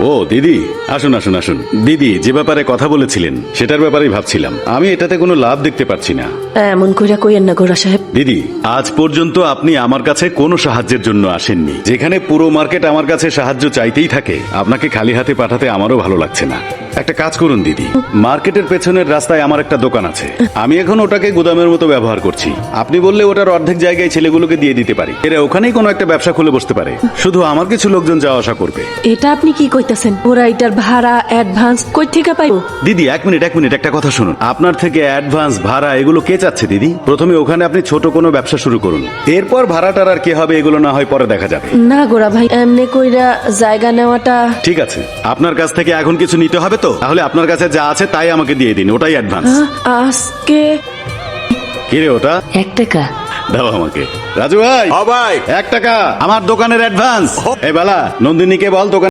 ও দিদি, আসুন আসুন আসুন। দিদি যে ব্যাপারে কথা বলেছিলেন সেটার ব্যাপারেই ভাবছিলাম। আমি এটাতে কোনো লাভ দেখতে পাচ্ছি না। এমন কইরা কইেন না গোরা সাহেব। দিদি, আজ পর্যন্ত আপনি আমার কাছে কোনো সাহায্যের জন্য আসেননি। যেখানে পুরো মার্কেট আমার কাছে সাহায্য চাইতেই থাকে, আপনাকে খালি হাতে পাঠাতে আমারও ভালো লাগছে না। একটা কাজ করুন দিদি, মার্কেটের পেছনের রাস্তায় আমার একটা দোকান আছে। আমি এখন ওটাকে গুদামের মতো ব্যবহার করছি। আপনি বললে ওটার অর্ধেক জায়গায় ছেলেগুলোকে দিয়ে দিতে পারি। এরা ওখানেই কোনো একটা ব্যবসা খুলে বসতে পারে। শুধু আমার কিছু লোকজন যাওয়া আসা করবে। এটা আপনি কি কইতাছেন? ওরা এটার ভাড়া অ্যাডভান্স কই থেকে পাইবো? দিদি এক মিনিট একটা কথা শুনুন। আপনার থেকে অ্যাডভান্স ভাড়া এগুলো কে চাচ্ছে দিদি? প্রথমে ওখানে আপনি ছোট কোনো ব্যবসা শুরু করুন, এরপর ভাড়াটার আর কে হবে এগুলো না হয় পরে দেখা যাবে। না গোরা ভাই, এমনি কইরা জায়গা নেওয়াটা। ঠিক আছে, আপনার কাছ থেকে এখন কিছু নিতে হবে তো? তাহলে আপনার কাছে যা আছে তাই আমাকে দিয়ে দিন, ওটাই অ্যাডভান্স। আজকে কি রে ওটা? 1 টাকা দাও আমাকে। রাজু ভাই, ভাই 1 টাকা আমার দোকানের অ্যাডভান্স। এই বালা, নন্দিনীকে বল দোকান